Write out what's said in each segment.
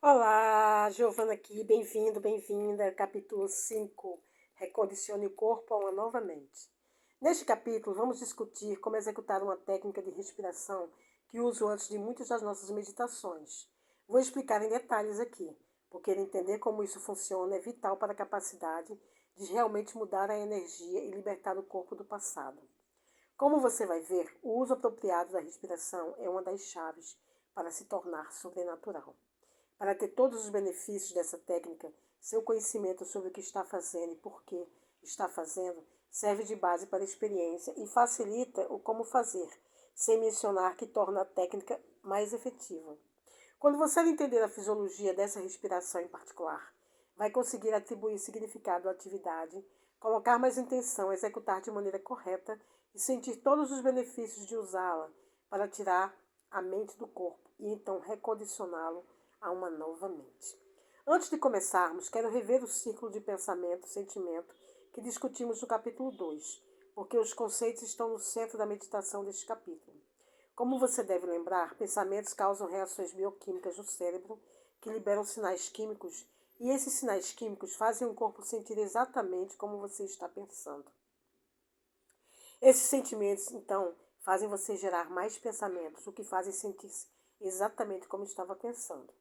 Olá, Giovana aqui, bem-vindo, bem-vinda. Capítulo 5. Recondicione o corpo a uma nova mente. Neste capítulo, vamos discutir como executar uma técnica de respiração que uso antes de muitas das nossas meditações. Vou explicar em detalhes aqui, porque entender como isso funciona é vital para a capacidade de realmente mudar a energia e libertar o corpo do passado. Como você vai ver, o uso apropriado da respiração é uma das chaves para se tornar sobrenatural. Para ter todos os benefícios dessa técnica, seu conhecimento sobre o que está fazendo e por que está fazendo serve de base para a experiência e facilita o como fazer, sem mencionar que torna a técnica mais efetiva. Quando você entender a fisiologia dessa respiração em particular, vai conseguir atribuir significado à atividade, colocar mais intenção, executar de maneira correta e sentir todos os benefícios de usá-la para tirar a mente do corpo e então recondicioná-lo a uma nova mente. Antes de começarmos, quero rever o círculo de pensamento e sentimento que discutimos no capítulo 2, porque os conceitos estão no centro da meditação deste capítulo. Como você deve lembrar, pensamentos causam reações bioquímicas no cérebro que liberam sinais químicos e esses sinais químicos fazem o corpo sentir exatamente como você está pensando. Esses sentimentos, então, fazem você gerar mais pensamentos, o que fazem sentir-se exatamente como estava pensando.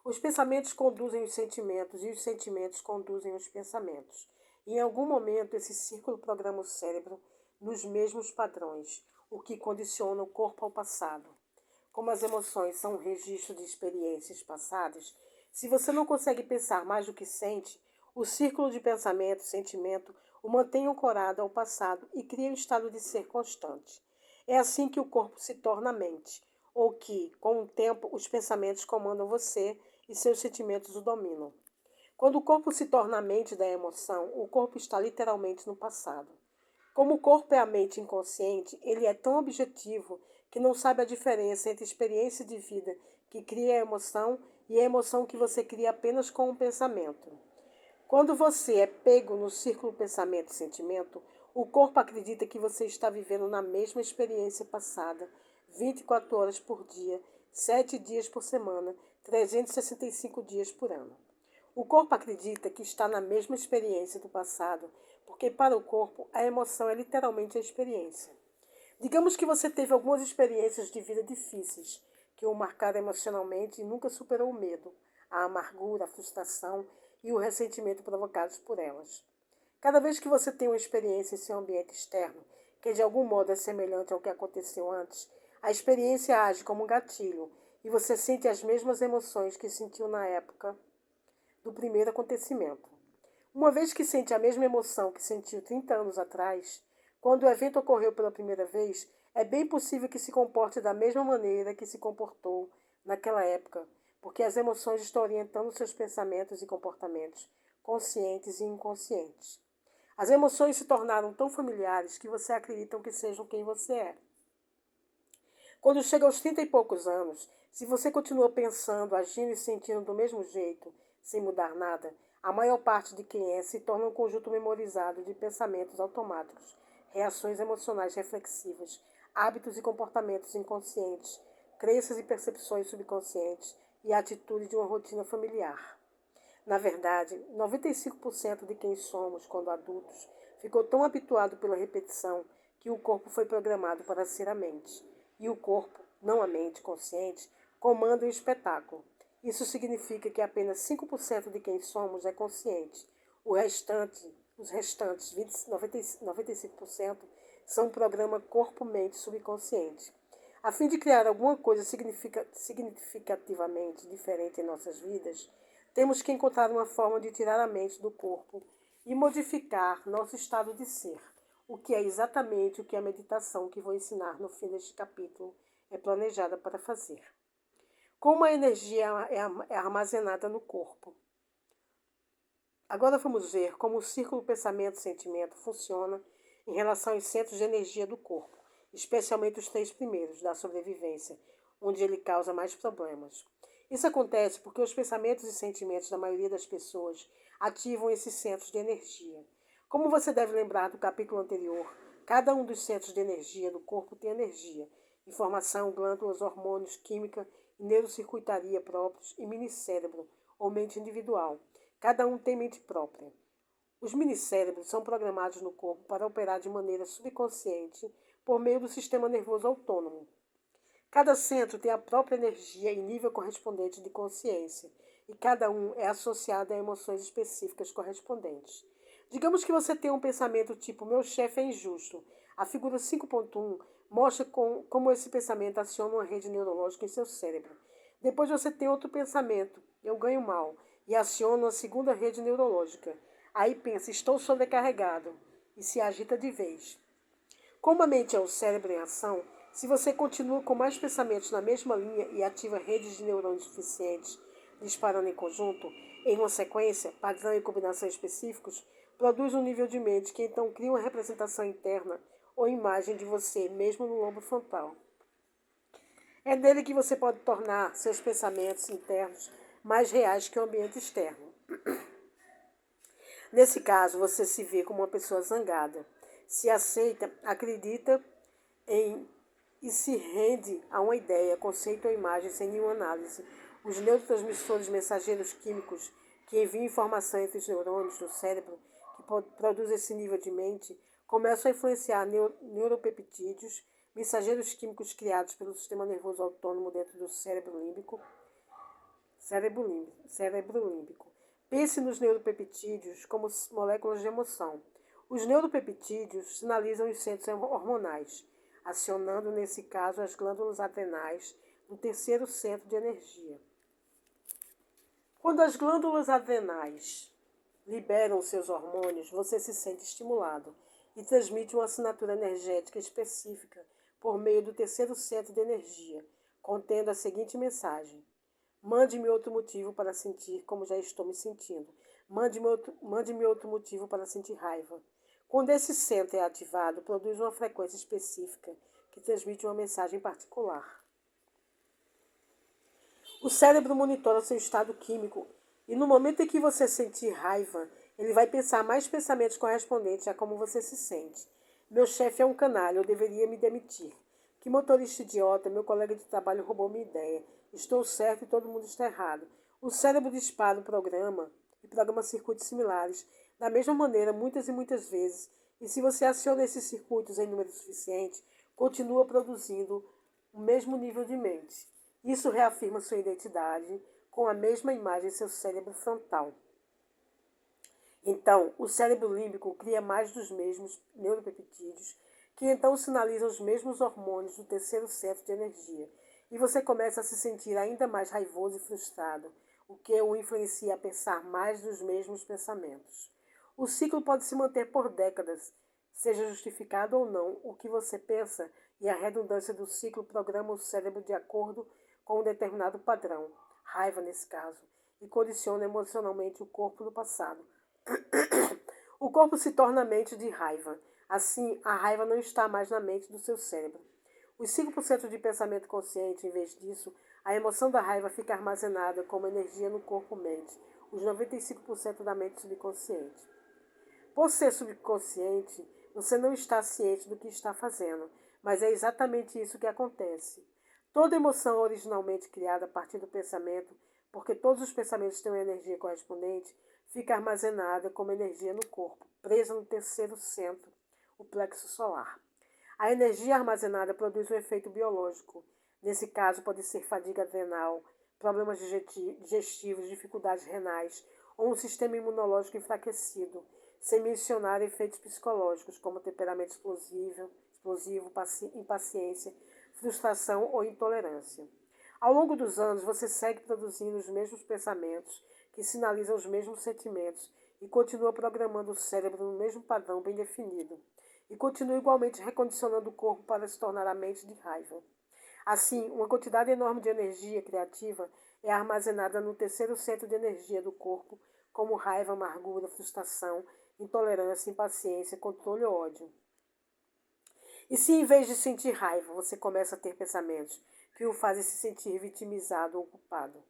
Os pensamentos conduzem os sentimentos e os sentimentos conduzem os pensamentos. E em algum momento, esse círculo programa o cérebro nos mesmos padrões, o que condiciona o corpo ao passado. Como as emoções são um registro de experiências passadas, se você não consegue pensar mais do que sente, o círculo de pensamento e sentimento o mantém ancorado ao passado e cria um estado de ser constante. É assim que o corpo se torna mente, ou que, com o tempo, os pensamentos comandam você e seus sentimentos o dominam. Quando o corpo se torna a mente da emoção, o corpo está literalmente no passado. Como o corpo é a mente inconsciente, ele é tão objetivo que não sabe a diferença entre a experiência de vida que cria a emoção e a emoção que você cria apenas com um pensamento. Quando você é pego no círculo pensamento-sentimento, o corpo acredita que você está vivendo na mesma experiência passada, 24 horas por dia, 7 dias por semana, 365 dias por ano. O corpo acredita que está na mesma experiência do passado, porque para o corpo a emoção é literalmente a experiência. Digamos que você teve algumas experiências de vida difíceis, que o marcaram emocionalmente e nunca superou o medo, a amargura, a frustração e o ressentimento provocados por elas. Cada vez que você tem uma experiência em seu ambiente externo, que de algum modo é semelhante ao que aconteceu antes, a experiência age como um gatilho e você sente as mesmas emoções que sentiu na época do primeiro acontecimento. Uma vez que sente a mesma emoção que sentiu 30 anos atrás, quando o evento ocorreu pela primeira vez, é bem possível que se comporte da mesma maneira que se comportou naquela época, porque as emoções estão orientando seus pensamentos e comportamentos, conscientes e inconscientes. As emoções se tornaram tão familiares que você acredita que sejam quem você é. Quando chega aos 30 e poucos anos, se você continua pensando, agindo e sentindo do mesmo jeito, sem mudar nada, a maior parte de quem é se torna um conjunto memorizado de pensamentos automáticos, reações emocionais reflexivas, hábitos e comportamentos inconscientes, crenças e percepções subconscientes e a atitude de uma rotina familiar. Na verdade, 95% de quem somos quando adultos ficou tão habituado pela repetição que o corpo foi programado para ser a mente. E o corpo, não a mente consciente, comanda o espetáculo. Isso significa que apenas 5% de quem somos é consciente. Os restantes 95%, são um programa corpo-mente subconsciente. A fim de criar alguma coisa significativamente diferente em nossas vidas, temos que encontrar uma forma de tirar a mente do corpo e modificar nosso estado de ser, o que é exatamente o que a meditação que vou ensinar no fim deste capítulo é planejada para fazer. Como a energia é armazenada no corpo. Agora vamos ver como o círculo pensamento-sentimento funciona em relação aos centros de energia do corpo, especialmente os 3 primeiros, da sobrevivência, onde ele causa mais problemas. Isso acontece porque os pensamentos e sentimentos da maioria das pessoas ativam esses centros de energia. Como você deve lembrar do capítulo anterior, cada um dos centros de energia do corpo tem energia, informação, glândulas, hormônios, química e neurocircuitaria próprios e minicérebro, ou mente individual. Cada um tem mente própria. Os minicérebros são programados no corpo para operar de maneira subconsciente por meio do sistema nervoso autônomo. Cada centro tem a própria energia e nível correspondente de consciência, e cada um é associado a emoções específicas correspondentes. Digamos que você tem um pensamento tipo, meu chefe é injusto. A figura 5.1 mostra como esse pensamento aciona uma rede neurológica em seu cérebro. Depois você tem outro pensamento, eu ganho mal, e aciona uma segunda rede neurológica. Aí pensa, estou sobrecarregado, e se agita de vez. Como a mente é o cérebro em ação, se você continua com mais pensamentos na mesma linha e ativa redes de neurônios suficientes disparando em conjunto, em uma sequência, padrão e combinação específicos, produz um nível de mente que então cria uma representação interna ou imagem de você mesmo no lobo frontal. É nele que você pode tornar seus pensamentos internos mais reais que o ambiente externo. Nesse caso, você se vê como uma pessoa zangada, se aceita, acredita em e se rende a uma ideia, conceito ou imagem sem nenhuma análise. Os neurotransmissores mensageiros químicos que enviam informação entre os neurônios do cérebro, que produzem esse nível de mente, começam a influenciar neuropeptídeos, mensageiros químicos criados pelo sistema nervoso autônomo dentro do cérebro límbico. Pense nos neuropeptídeos como moléculas de emoção. Os neuropeptídeos sinalizam os centros hormonais, acionando, nesse caso, as glândulas adrenais no terceiro centro de energia. Quando as glândulas adrenais liberam seus hormônios, você se sente estimulado e transmite uma assinatura energética específica por meio do terceiro centro de energia, contendo a seguinte mensagem: mande-me outro motivo para sentir como já estou me sentindo. Mande-me outro motivo para sentir raiva. Quando esse centro é ativado, produz uma frequência específica que transmite uma mensagem particular. O cérebro monitora seu estado químico e no momento em que você sentir raiva, ele vai pensar mais pensamentos correspondentes a como você se sente. Meu chefe é um canalha, eu deveria me demitir. Que motorista idiota, meu colega de trabalho roubou minha ideia. Estou certo e todo mundo está errado. O cérebro dispara o programa e programa circuitos similares da mesma maneira muitas e muitas vezes. E se você aciona esses circuitos em número suficiente, continua produzindo o mesmo nível de mente. Isso reafirma sua identidade com a mesma imagem em seu cérebro frontal. Então, o cérebro límbico cria mais dos mesmos neuropeptídeos, que então sinalizam os mesmos hormônios do terceiro centro de energia. E você começa a se sentir ainda mais raivoso e frustrado, o que o influencia a pensar mais dos mesmos pensamentos. O ciclo pode se manter por décadas, seja justificado ou não o que você pensa, e a redundância do ciclo programa o cérebro de acordo com um determinado padrão, raiva nesse caso, e condiciona emocionalmente o corpo no passado. O corpo se torna a mente de raiva. Assim, a raiva não está mais na mente do seu cérebro. Os 5% de pensamento consciente, em vez disso, a emoção da raiva fica armazenada como energia no corpo-mente, os 95% da mente subconsciente. Por ser subconsciente, você não está ciente do que está fazendo, mas é exatamente isso que acontece. Toda emoção originalmente criada a partir do pensamento, porque todos os pensamentos têm uma energia correspondente, fica armazenada como energia no corpo, presa no terceiro centro, o plexo solar. A energia armazenada produz um efeito biológico. Nesse caso, pode ser fadiga adrenal, problemas digestivos, dificuldades renais ou um sistema imunológico enfraquecido, sem mencionar efeitos psicológicos, como temperamento explosivo, impaciência, frustração ou intolerância. Ao longo dos anos, você segue produzindo os mesmos pensamentos, que sinalizam os mesmos sentimentos, e continua programando o cérebro no mesmo padrão bem definido, e continua igualmente recondicionando o corpo para se tornar a mente de raiva. Assim, uma quantidade enorme de energia criativa é armazenada no terceiro centro de energia do corpo, como raiva, amargura, frustração, intolerância, impaciência, controle ou ódio. E se em vez de sentir raiva, você começa a ter pensamentos que o fazem se sentir vitimizado ou culpado?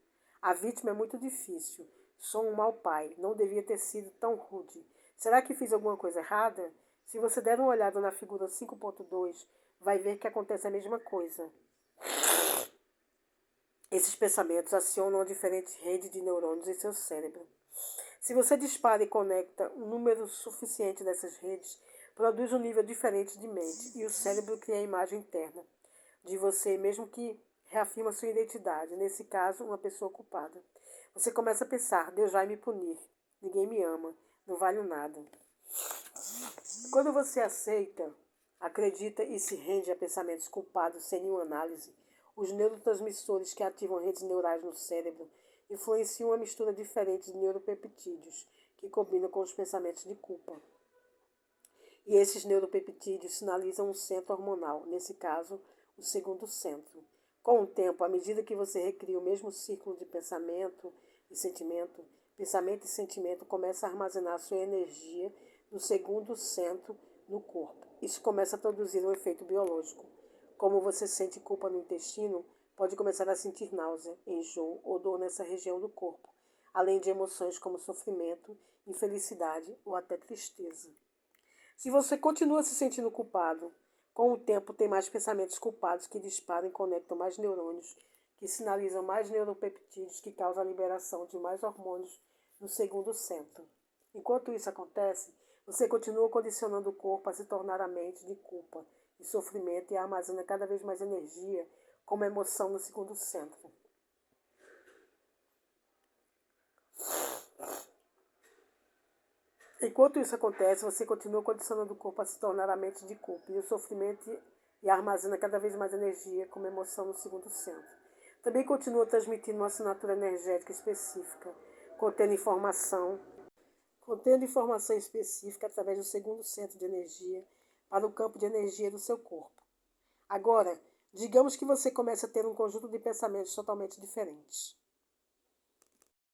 A vítima é muito difícil. Sou um mau pai, não devia ter sido tão rude. Será que fiz alguma coisa errada? Se você der uma olhada na figura 5.2, vai ver que acontece a mesma coisa. Esses pensamentos acionam diferentes redes de neurônios em seu cérebro. Se você dispara e conecta um número suficiente dessas redes, produz um nível diferente de mente e o cérebro cria a imagem interna de você, mesmo que reafirma sua identidade, nesse caso, uma pessoa culpada. Você começa a pensar: Deus vai me punir, ninguém me ama, não valho nada. Quando você aceita, acredita e se rende a pensamentos culpados sem nenhuma análise, os neurotransmissores que ativam redes neurais no cérebro influenciam uma mistura diferente de neuropeptídeos que combinam com os pensamentos de culpa. E esses neuropeptídeos sinalizam um centro hormonal, nesse caso, o segundo centro. Com o tempo, à medida que você recria o mesmo círculo de pensamento e sentimento começa a armazenar sua energia no segundo centro no corpo. Isso começa a produzir um efeito biológico. Como você sente culpa no intestino, pode começar a sentir náusea, enjoo ou dor nessa região do corpo, além de emoções como sofrimento, infelicidade ou até tristeza. Se você continua se sentindo culpado, com o tempo tem mais pensamentos culpados que disparam e conectam mais neurônios, que sinalizam mais neuropeptídeos que causam a liberação de mais hormônios no segundo centro. Enquanto isso acontece, você continua condicionando o corpo a se tornar a mente de culpa e sofrimento e armazena cada vez mais energia como emoção no segundo centro. Enquanto isso acontece, você continua condicionando o corpo a se tornar a mente de culpa e o sofrimento e armazena cada vez mais energia como emoção no segundo centro. Também continua transmitindo uma assinatura energética específica, contendo informação específica através do segundo centro de energia para o campo de energia do seu corpo. Agora, digamos que você comece a ter um conjunto de pensamentos totalmente diferentes.